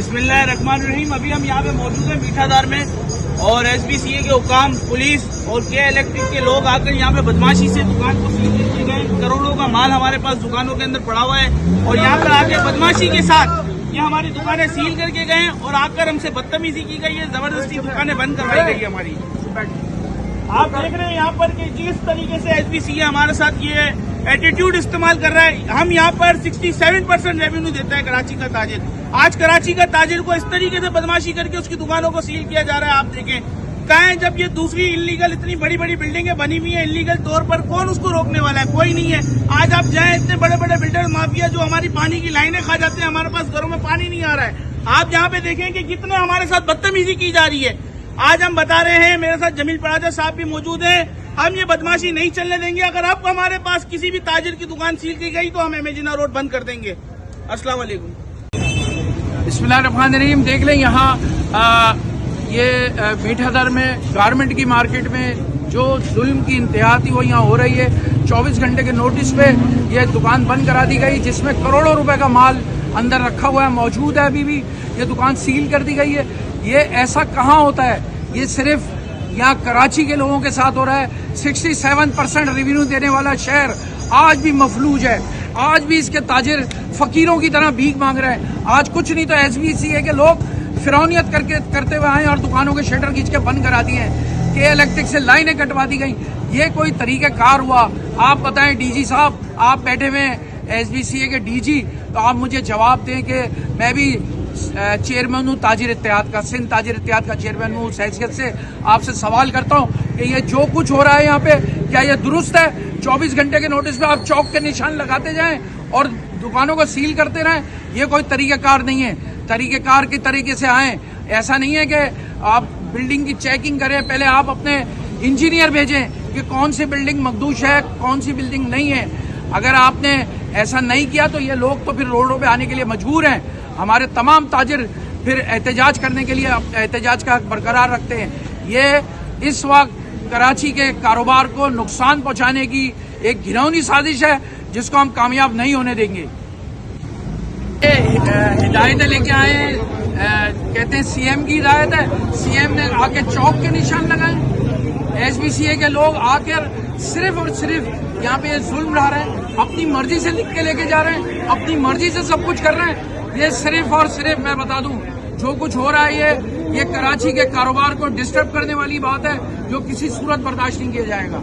बिस्मिल्लाहिर्रहमानिर्रहीम। अभी हम यहाँ पे मौजूद हैं मीठाधार में और SBCA के हुकाम, पुलिस और के इलेक्ट्रिक के लोग आकर यहाँ पे बदमाशी से दुकान को सील किए गए। करोड़ों का माल हमारे पास दुकानों के अंदर पड़ा हुआ है और यहाँ पर आके बदमाशी के साथ ये हमारी दुकानें सील करके गए और आकर हमसे बदतमीजी की गई है। जबरदस्ती दुकानें बंद करवाई गई है हमारी। आप देख रहे हैं यहाँ पर कि जिस तरीके से SBCA हमारे साथ ये एटीट्यूड इस्तेमाल कर रहा है। हम यहाँ पर 67% रेवेन्यू देता है कराची का ताजिर। आज कराची का ताजिर को इस तरीके से बदमाशी करके उसकी दुकानों को सील किया जा रहा है। आप देखें कहाँ है, जब ये दूसरी इलीगल इतनी बड़ी बड़ी बिल्डिंगें बनी हुई है इलीगल तौर पर, कौन उसको रोकने वाला है? कोई नहीं है। आज आप जाएं, इतने बड़े बड़े बिल्डर माफिया जो हमारी पानी की लाइनें खा जाते हैं, हमारे पास घरों में पानी नहीं आ रहा है। आप यहाँ पे देखें कि कितने हमारे साथ बदतमीजी की जा रही है। आज हम बता रहे हैं, मेरे साथ जमील पराजा साहब भी मौजूद हैं, हम ये बदमाशी नहीं चलने देंगे। अगर अब हमारे पास किसी भी ताजिर की दुकान सील की गई तो हम एमेजिना रोड बंद कर देंगे। अस्सलाम वालेकुम। बिस्मिल्लाहिर्रहमानिर्रहीम। देख लें यहाँ ये मीठाधार में गारमेंट की मार्केट में जो जुल्म की इंतहा थी वो यहाँ हो रही है। 24 घंटे के नोटिस पे ये दुकान बंद करा दी गई, जिसमें करोड़ों रुपए का माल अंदर रखा हुआ है, मौजूद है। अभी भी ये दुकान सील कर दी गई है। ये ऐसा कहाँ होता है? ये सिर्फ यहाँ कराची के लोगों के साथ हो रहा है। 67% रेवेन्यू देने वाला शहर आज भी मफलूज है। आज भी इसके ताजिर फकीरों की तरह भीख मांग रहे हैं। आज कुछ नहीं तो SBCA के लोग फिरौनियत करते हुए आए और दुकानों के शटर खींच के बंद करा दिए हैं। के इलेक्ट्रिक से लाइनें कटवा दी गई। ये कोई तरीक़ाकार हुआ? आप बताएं DG साहब, आप बैठे हुए हैं SBCA के DG, तो आप मुझे जवाब दें कि मैं भी चेयरमैन हूँ ताजिर इत्तेहाद का, सिंध ताजिर इत्तेहाद का चेयरमैन हूँ। उस हैसियत से आपसे सवाल करता हूँ कि ये जो कुछ हो रहा है यहाँ पे, क्या ये दुरुस्त है? 24 घंटे के नोटिस पे आप चौक के निशान लगाते जाएं और दुकानों को सील करते रहें। ये कोई तरीक़ाकार नहीं है। तरीक़ेकार के तरीके से आएँ। ऐसा नहीं है कि आप बिल्डिंग की चेकिंग करें, पहले आप अपने इंजीनियर भेजें कि कौन सी बिल्डिंग मखदूश है, कौन सी बिल्डिंग नहीं है। अगर आपने ऐसा नहीं किया तो ये लोग तो फिर रोडों पे आने के लिए मजबूर हैं। हमारे तमाम ताजिर फिर एहतजाज करने के लिए एहतजाज का हक बरकरार रखते हैं। ये इस वक्त कराची के कारोबार को नुकसान पहुंचाने की एक घिनौनी साजिश है, जिसको हम कामयाब नहीं होने देंगे। हिदायतें लेके आए हैं, कहते हैं CM की हिदायत है। CM ने आके चौक के निशान लगाए। SBCA के लोग आकर सिर्फ और सिर्फ यहाँ पे जुल्म ला रहे हैं, अपनी मर्जी से लिख के लेके जा रहे हैं, अपनी मर्जी से सब कुछ कर रहे हैं। ये सिर्फ और सिर्फ मैं बता दूं, जो कुछ हो रहा है ये कराची के कारोबार को डिस्टर्ब करने वाली बात है, जो किसी सूरत बर्दाश्त नहीं किया जाएगा।